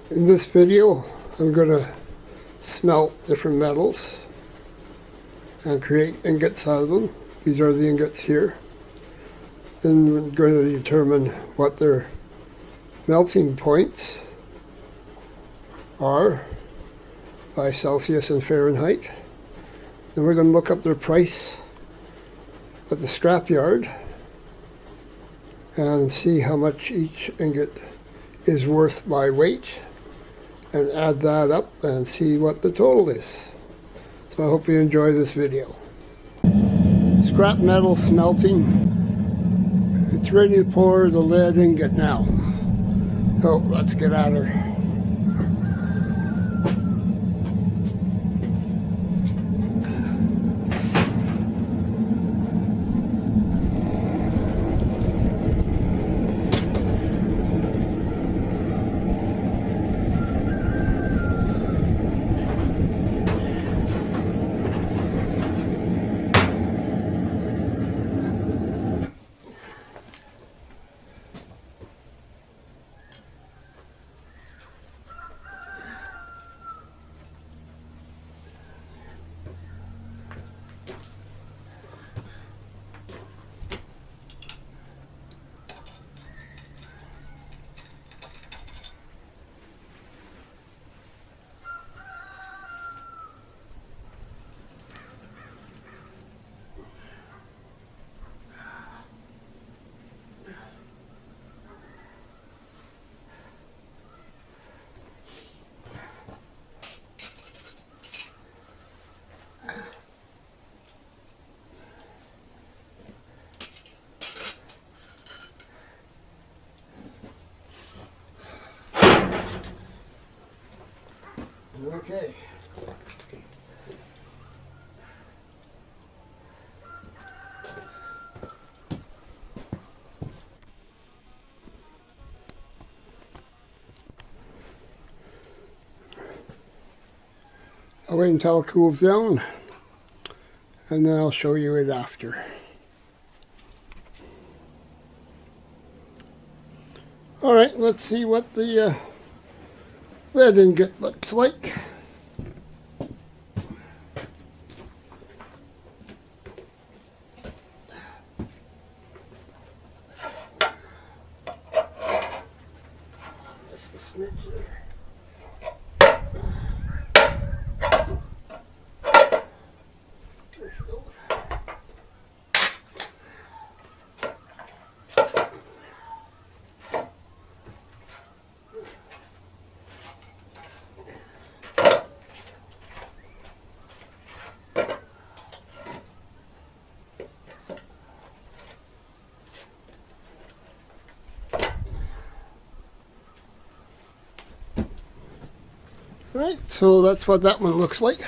In this video, I'm going to smelt different metals and create ingots out of them. These are the ingots here. Then we're going to determine what their melting points are by Celsius and Fahrenheit. Then we're going to look up their price at the scrapyard and see how much each ingot is worth by weight, and add that up and see what the total is. So I hope you enjoy this video. Scrap metal smelting. It's ready to pour the lead ingot now. So let's get at her. Okay. I'll wait until it cools down, and then I'll show you it after. Alright, let's see what the lead ingot looks like. Just a smidge there. There we go. Right, so that's what that one looks like.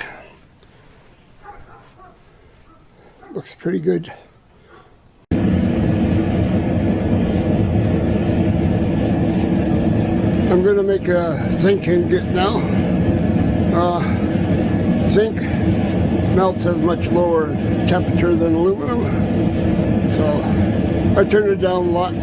Looks pretty good. I'm going to make a zinc ingot now. Zinc melts at a much lower temperature than aluminum, so I turned it down a lot.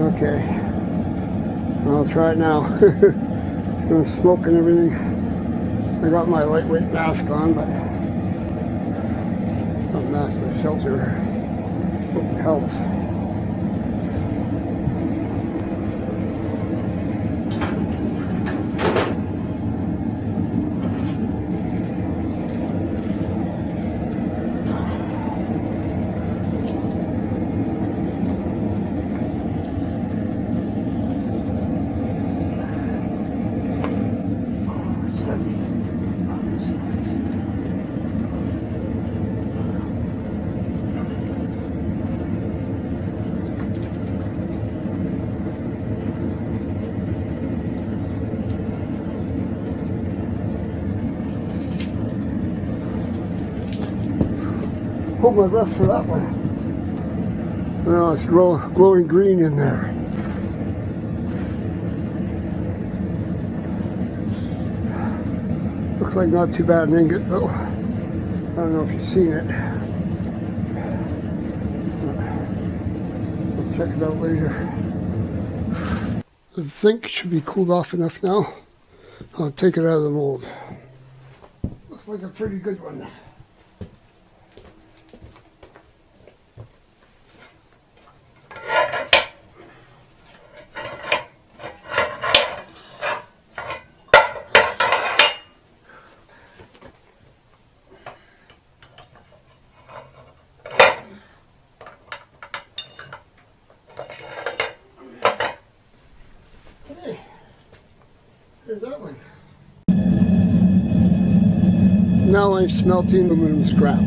Okay, I'll try it now. It's going to smoke and everything. I got my lightweight mask on, but not mask, but shelter. Hope it helps. hold my breath for that one. Now it's glowing green in there. Looks like not too bad an ingot though. I don't know if you've seen it. We'll check it out later. The zinc should be cooled off enough now. I'll take it out of the mold. Looks like a pretty good one. Hey, there's that one. Now I'm smelting aluminum scrap.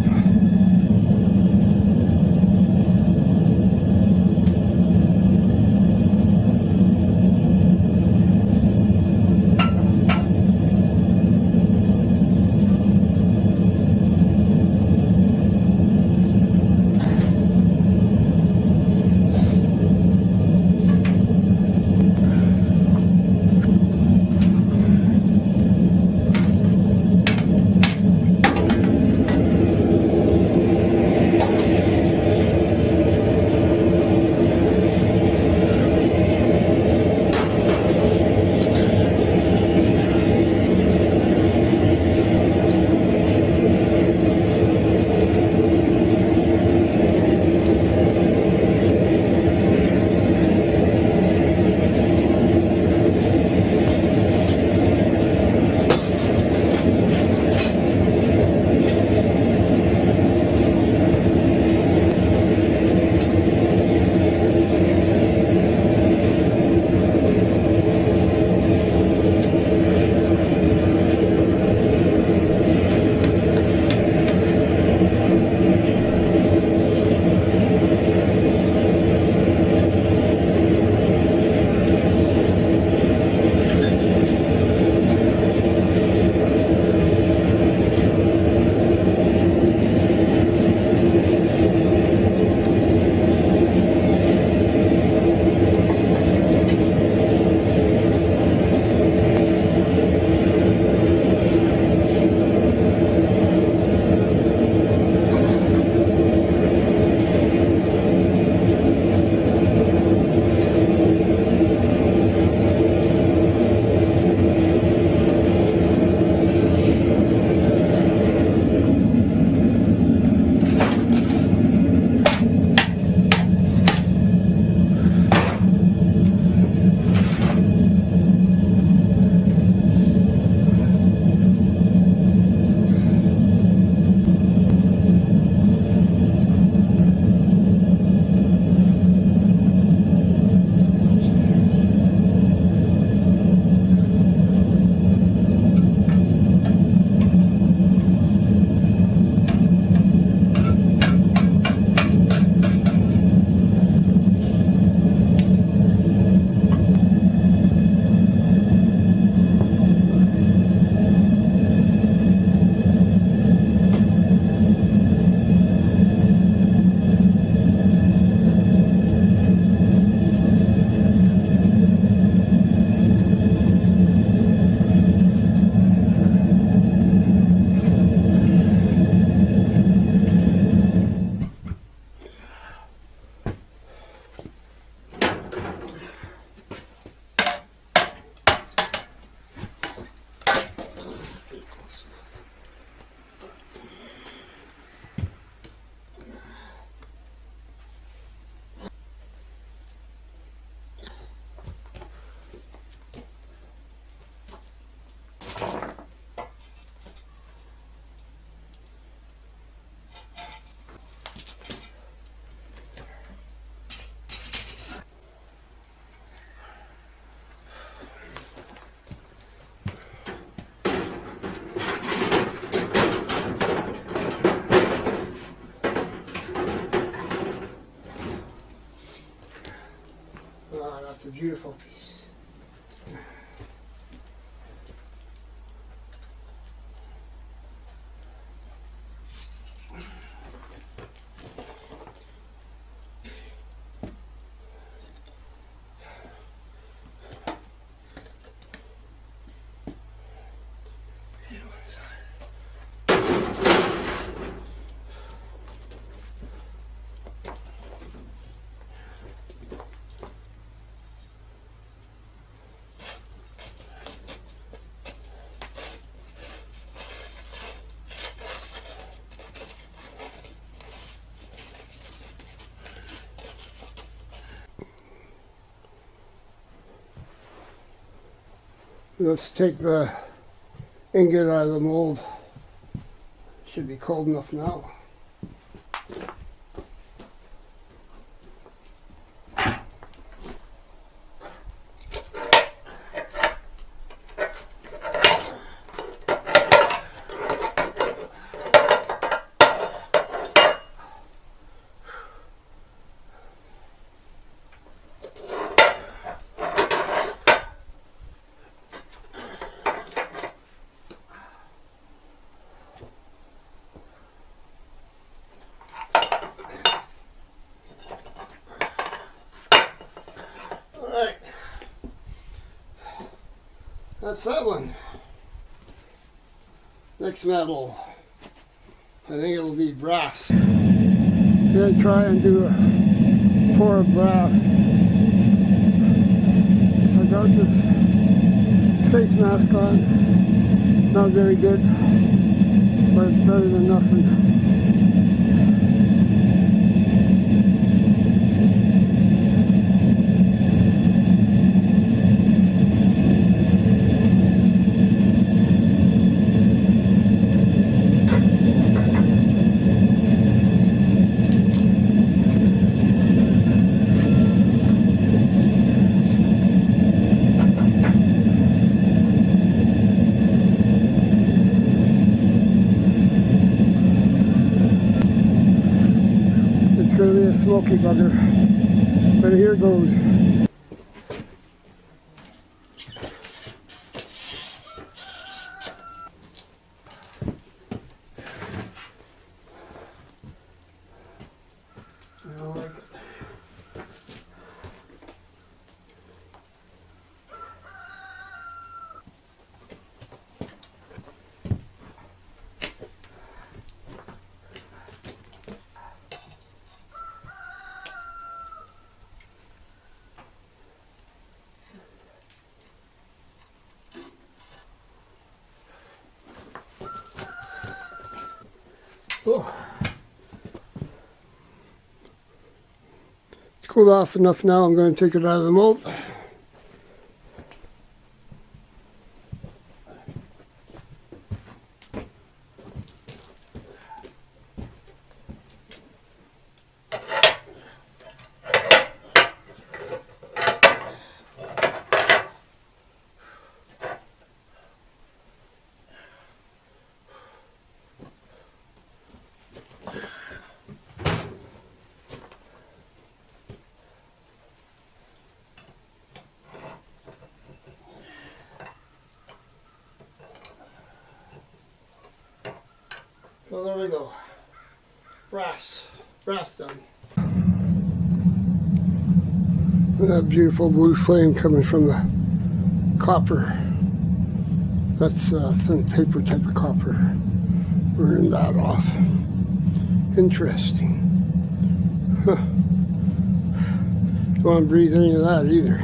That's a beautiful piece. Let's take the ingot out of the mold. Should be cold enough now. Alright, that's that one. Next metal, I think it'll be brass. I'm going to try and do a pour of brass. I got this face mask on, not very good, but it's better than nothing. It's going to be a smoky bugger, but here goes. I don't like it. Oh. It's cooled off enough now. I'm going to take it out of the mold. So there we go. Brass done. And that beautiful blue flame coming from the copper. That's thin paper type of copper. Burning that off. Interesting. Huh. Don't want to breathe any of that either.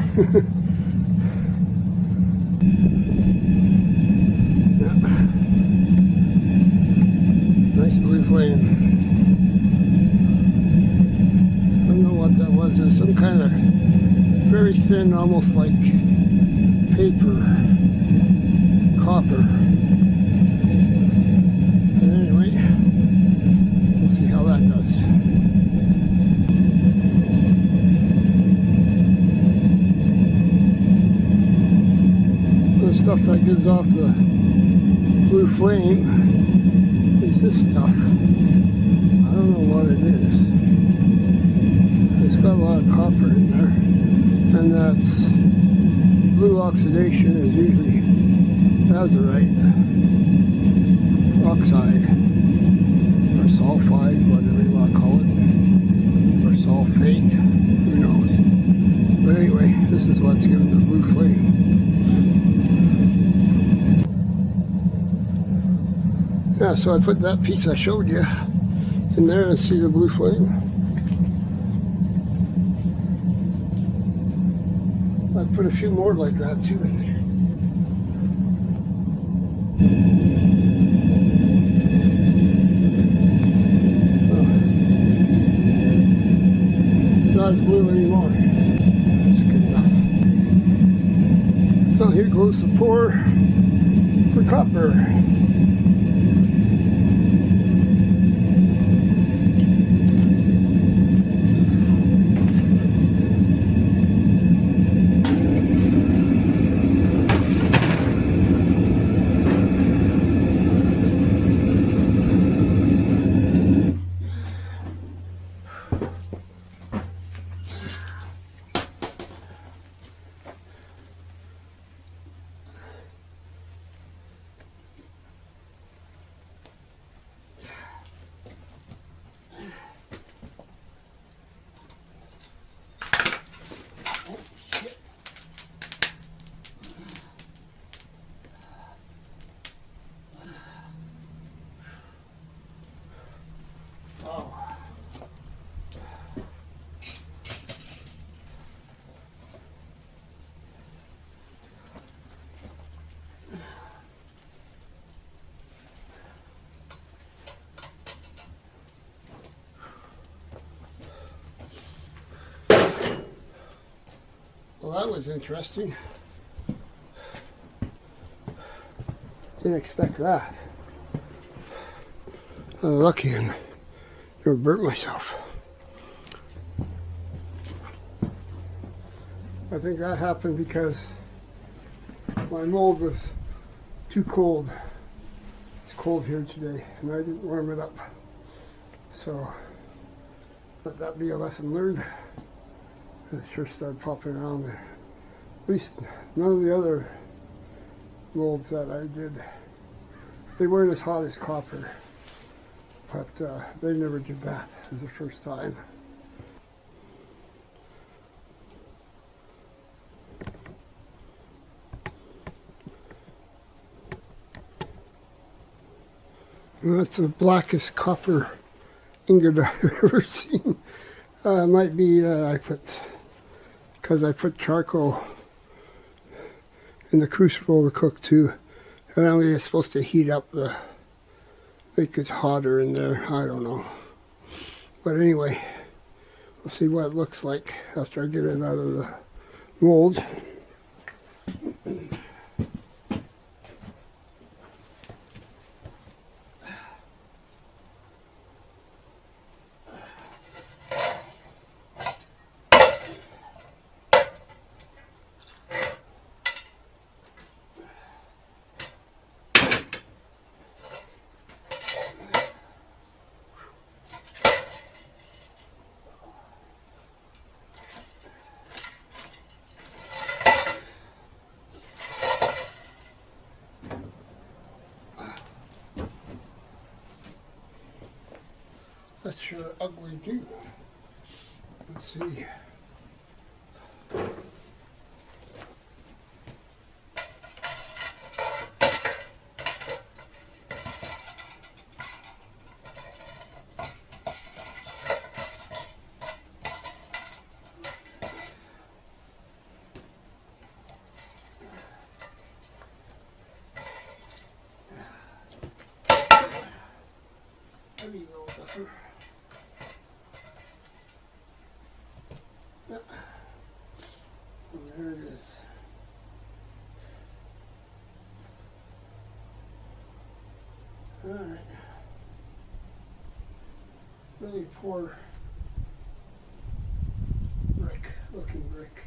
Flame. I don't know what that was. There's some kind of very thin, almost like paper, copper. But anyway, we'll see how that does. The stuff that gives off the blue flame is this stuff. I don't know what it is. It's got a lot of copper in there, and that's blue oxidation is usually azurite oxide or sulfide, whatever you want to call it, or sulfate, who knows. But anyway, this is what's giving the blue flame. Yeah, so I put that piece I showed you in there and see the blue flame. I put a few more like that too in there. It's not as blue anymore. It's good enough. Well, here goes the pour for copper. Well, that was interesting. Didn't expect that. I was lucky and never burnt myself. I think that happened because my mold was too cold. It's cold here today and I didn't warm it up. So let that be a lesson learned. It sure started popping around there. At least none of the other molds that I did, they weren't as hot as copper, but they never did that. It was the first time. And that's the blackest copper ingot I've ever seen. It might be because I put charcoal in the crucible to cook too. Apparently it's supposed to heat up make it hotter in there. I don't know. But anyway, we'll see what it looks like after I get it out of the mold. That's sure ugly too. Let's see. Maybe a little buffer. Yep. And there it is. All right. Really poor brick, looking brick.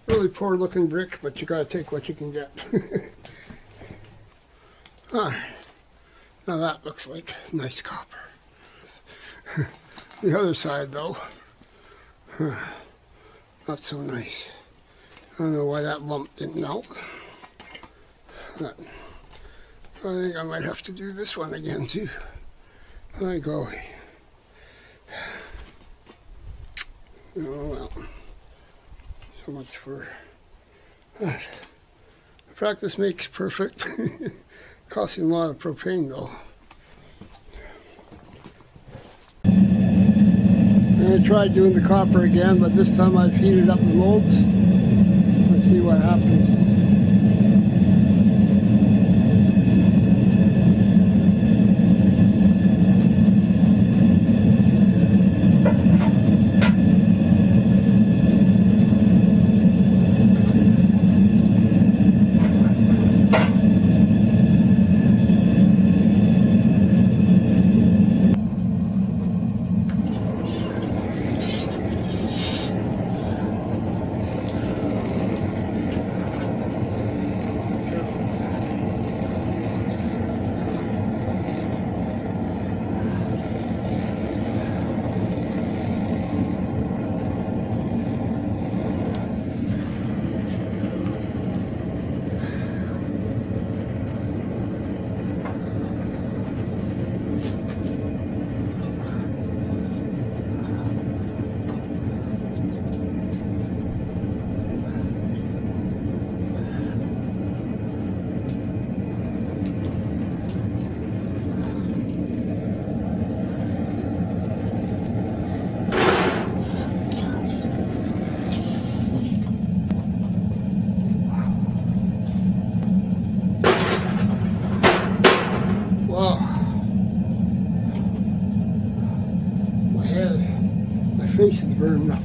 Really poor looking brick, but you gotta take what you can get. Alright. Now that looks like nice copper. The other side though, not so nice. I don't know why that lump didn't melt. But I think I might have to do this one again too. My golly. Oh well. So much for that. Practice makes perfect. Costing a lot of propane though. And I tried doing the copper again, but this time I've heated up the molds. Let's see what happens. face is burning up.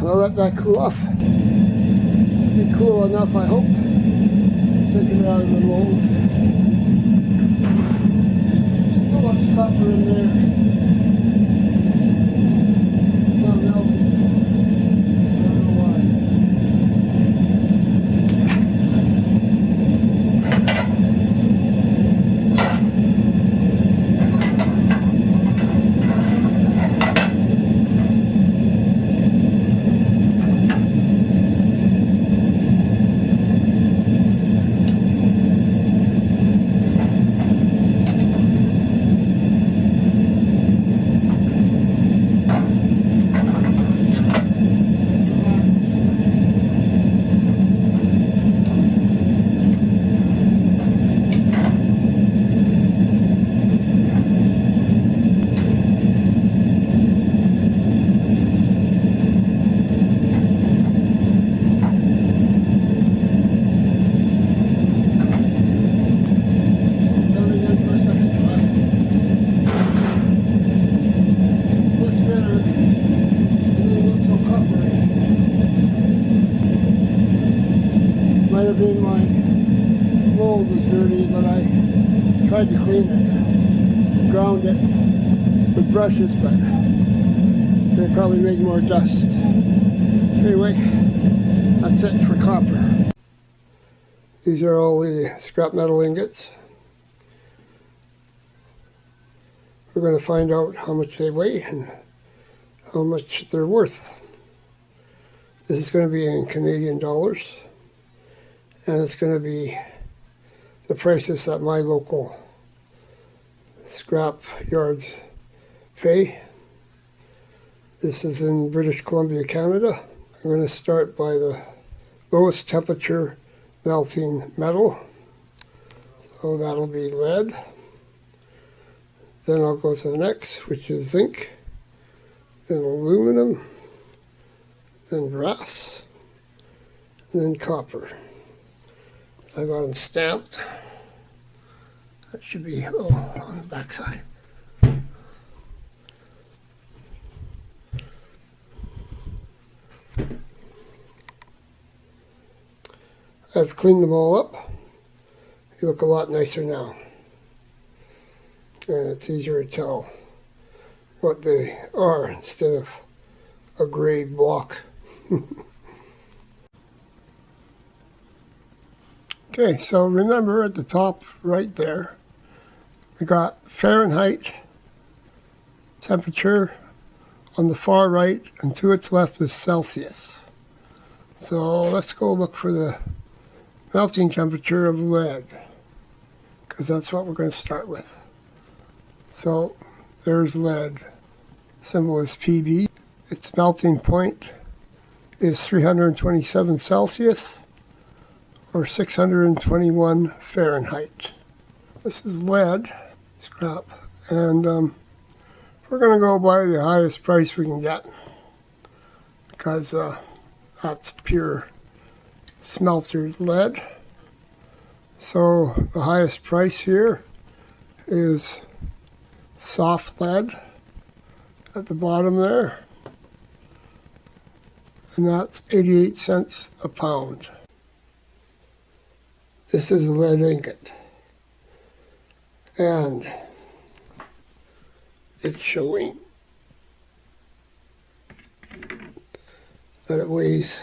I'll let that cool off. Be cool enough, I hope. Let's take it out of the mold. Still much copper in there. It's not melting. I don't know why. Might have been my mold was dirty, but I tried to clean it, ground it with brushes, but they probably made more dust. Anyway, that's it for copper. These are all the scrap metal ingots. We're going to find out how much they weigh and how much they're worth. This is going to be in Canadian dollars. And it's going to be the prices that my local scrap yards pay. This is in British Columbia, Canada. I'm going to start by the lowest temperature melting metal. So that'll be lead. Then I'll go to the next, which is zinc, then aluminum, then brass, and then copper. I got them stamped. That should be on the back side. I've cleaned them all up. They look a lot nicer now. And it's easier to tell what they are instead of a gray block. Okay, so remember at the top right there, we got Fahrenheit temperature on the far right, and to its left is Celsius. So let's go look for the melting temperature of lead, because that's what we're going to start with. So there's lead. Symbol is PB. Its melting point is 327 Celsius. Or 621 Fahrenheit. This is lead, scrap, and we're going to go by the highest price we can get, because that's pure smeltered lead. So the highest price here is soft lead at the bottom there, and that's 88 cents a pound. This is a lead ingot, and it's showing that it weighs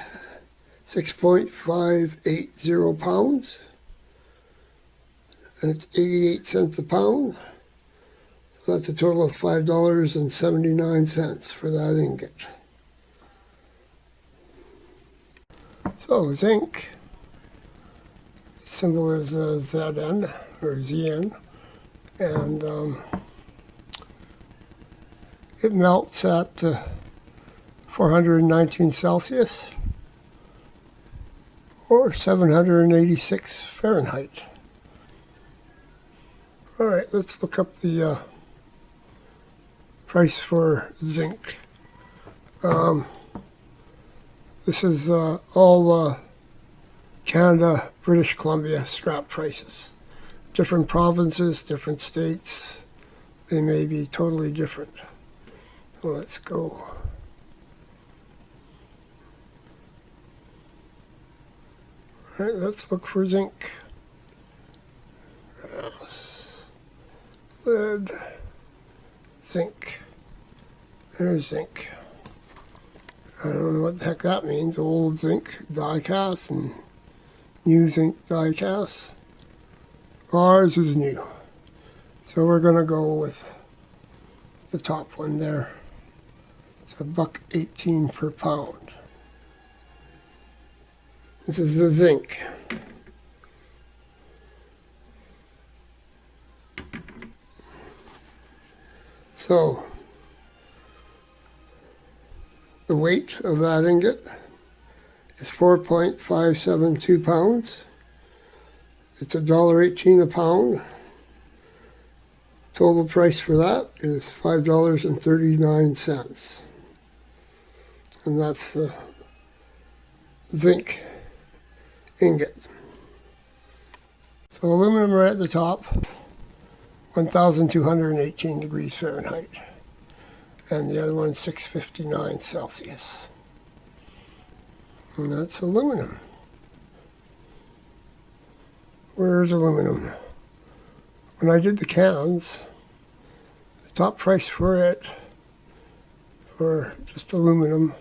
6.580 pounds, and it's 88 cents a pound. So that's a total of $5.79 for that ingot. So zinc. Symbol is ZN or ZN, and it melts at 419 Celsius or 786 Fahrenheit. All right, let's look up the price for zinc. This is all Canada, British Columbia scrap prices. Different provinces, different states, they may be totally different. Let's go. All right, let's look for zinc. Lead, zinc. There's zinc. I don't know what the heck that means. Old zinc die cast and new zinc die cast. Ours is new. So we're going to go with the top one there. It's $1.18 per pound. This is the zinc. So the weight of that ingot is 4.572 pounds. It's $1.18 a pound. Total price for that is $5.39. And that's the zinc ingot. So aluminum right at the top, 1,218 degrees Fahrenheit. And the other one's 659 Celsius. And that's aluminum. Where's aluminum? When I did the cans, the top price for it, for just aluminum,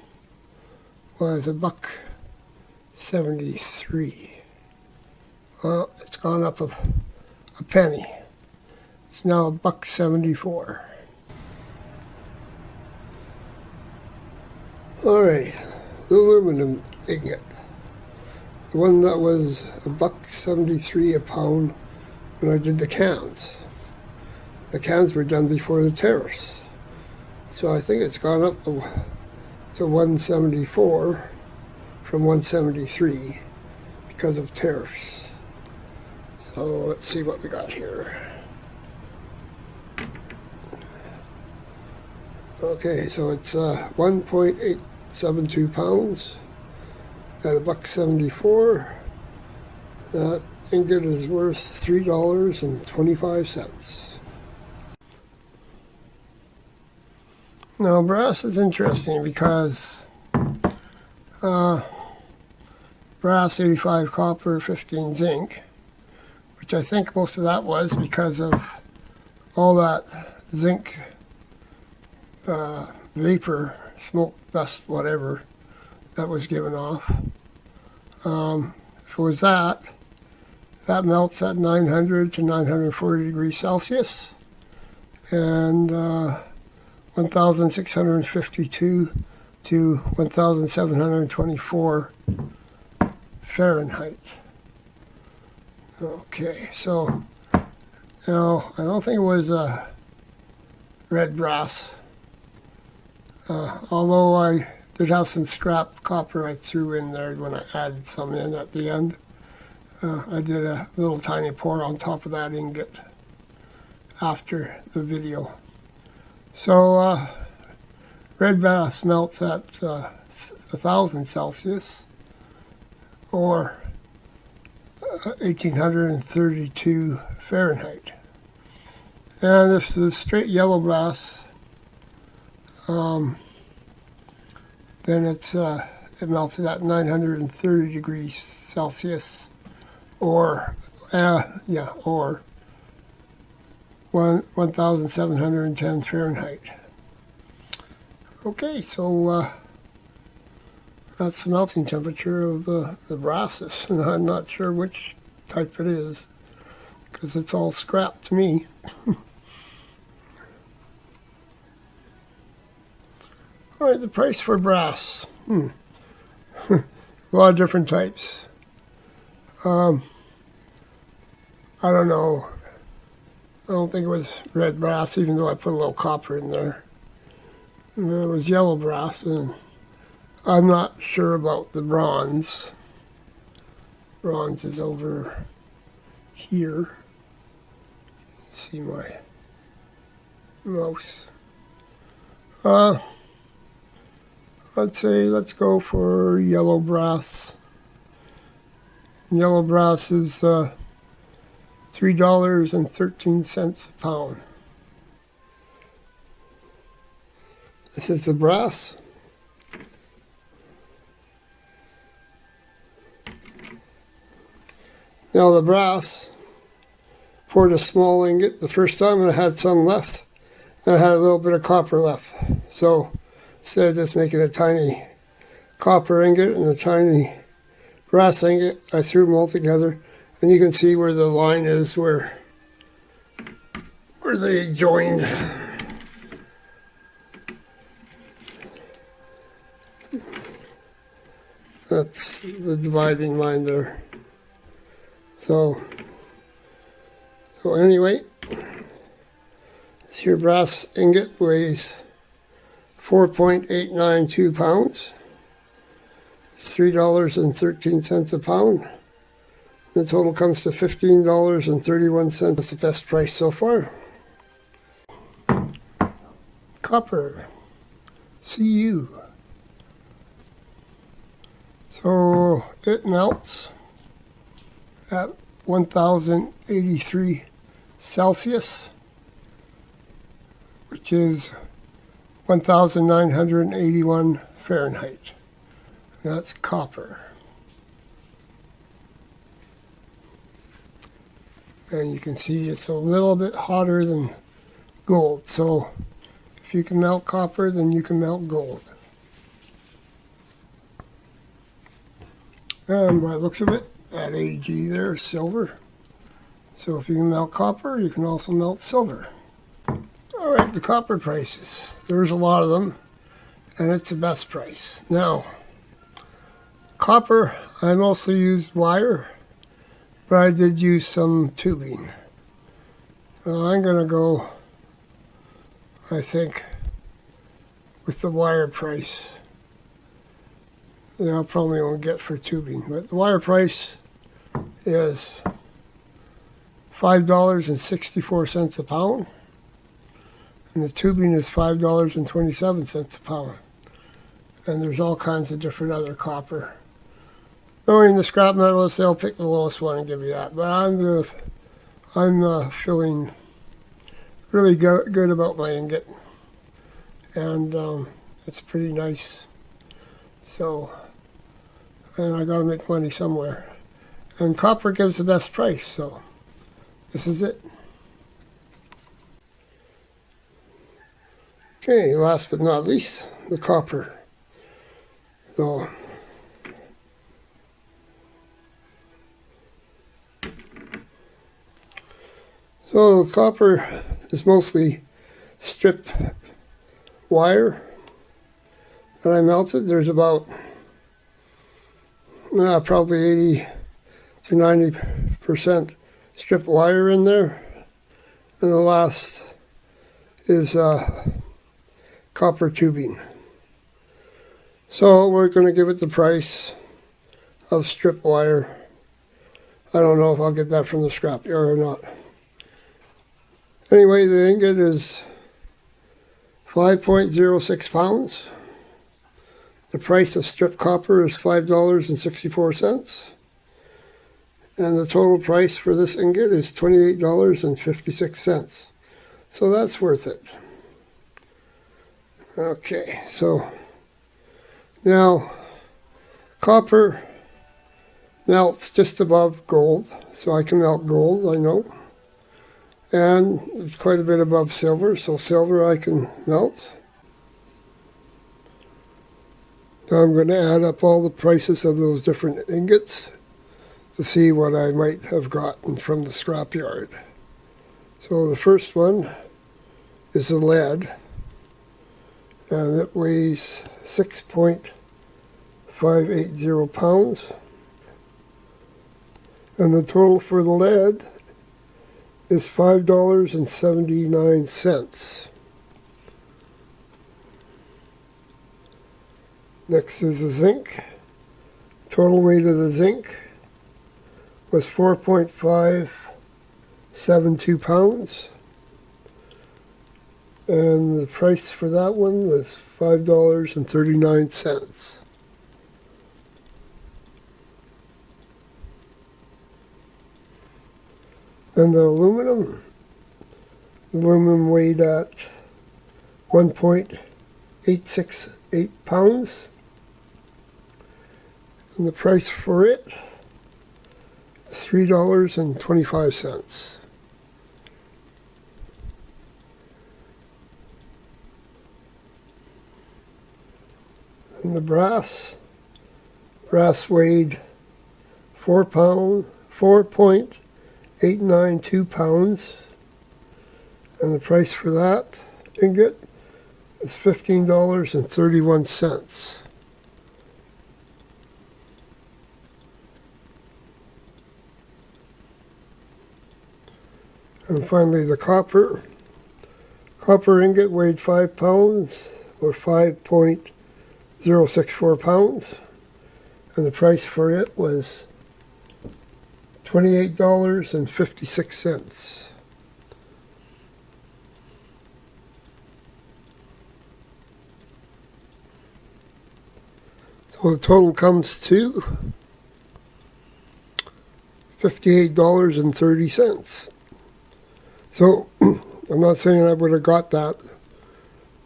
was $1.73. Well, it's gone up a penny. It's now $1.74. All right, the aluminum ingot. The one that was $1.73 a pound when I did the cans. The cans were done before the tariffs. So I think it's gone up to $1.74 from $1.73 because of tariffs. So let's see what we got here. Okay, so it's 1.872 pounds at $1.74. That ingot is worth $3.25. Now brass is interesting because brass 85 copper 15 zinc, which I think most of that was because of all that zinc vapor, smoke, dust, whatever that was given off. If it was that melts at 900 to 940 degrees Celsius and 1,652 to 1,724 Fahrenheit. Okay, so now I don't think it was red brass. Although I did have some scrap copper I threw in there when I added some in at the end. I did a little tiny pour on top of that ingot after the video. So red brass melts at 1,000 Celsius or 1,832 Fahrenheit. And if the straight yellow brass, then it melted at 930 degrees Celsius, or 1,710 Fahrenheit. Okay, so that's the melting temperature of the brasses, and I'm not sure which type it is because it's all scrap to me. All right, the price for brass. A lot of different types. I don't know. I don't think it was red brass, even though I put a little copper in there. It was yellow brass, and I'm not sure about the bronze. Bronze is over here. See my mouse. Let's go for yellow brass. Yellow brass is $3.13 a pound. This is the brass. Now the brass, poured a small ingot the first time and I had some left. And I had a little bit of copper left. So instead of just making a tiny copper ingot and a tiny brass ingot, I threw them all together. And you can see where the line is, where they joined. That's the dividing line there. So anyway, this here brass ingot weighs 4.892 pounds. It's $3.13 a pound. The total comes to $15.31. That's the best price so far. Copper. Cu. So it melts at 1083 Celsius, which is 1981 Fahrenheit. That's copper. And you can see it's a little bit hotter than gold. So if you can melt copper, then you can melt gold. And by the looks of it, that AG there is silver. So if you can melt copper, you can also melt silver. All right, the copper prices. There's a lot of them, and it's the best price. Now, copper, I mostly used wire, but I did use some tubing. So I'm going to go, I think, with the wire price. I'll probably only get for tubing, but the wire price is $5.64 a pound, and the tubing is $5.27 a pound. And there's all kinds of different other copper. Knowing the scrap metalists, they'll pick the lowest one and give you that. But I'm feeling really good about my ingot, and it's pretty nice. So, and I got to make money somewhere. And copper gives the best price, so this is it. Okay, last but not least, the copper. So copper is mostly stripped wire that I melted. There's about probably 80 to 90% stripped wire in there, and the last is copper tubing. So we're going to give it the price of stripped wire. I don't know if I'll get that from the scrapyard or not. Anyway, the ingot is 5.06 pounds. The price of stripped copper is $5.64. And the total price for this ingot is $28.56. So that's worth it. Okay, so now copper melts just above gold. So I can melt gold, I know. And it's quite a bit above silver, so silver I can melt. Now I'm going to add up all the prices of those different ingots to see what I might have gotten from the scrapyard. So the first one is the lead, and it weighs 6.580 pounds. And the total for the lead is $5.79. Next is the zinc. Total weight of the zinc was 4.572 pounds. And the price for that one was $5.39. Then the aluminum weighed at 1.0 .868 pounds. And the price for it is $3.25. And the brass weighed 4.892 pounds. And the price for that ingot is $15.31. And finally, the copper ingot weighed 5 pounds, or 5.064 pounds, and the price for it was $28.56. So the total comes to $58.30. So, I'm not saying I would have got that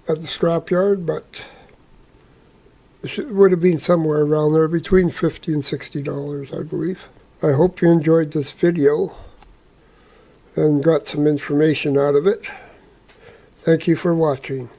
at the scrapyard, but it would have been somewhere around there, between $50 and $60, I believe. I hope you enjoyed this video and got some information out of it. Thank you for watching.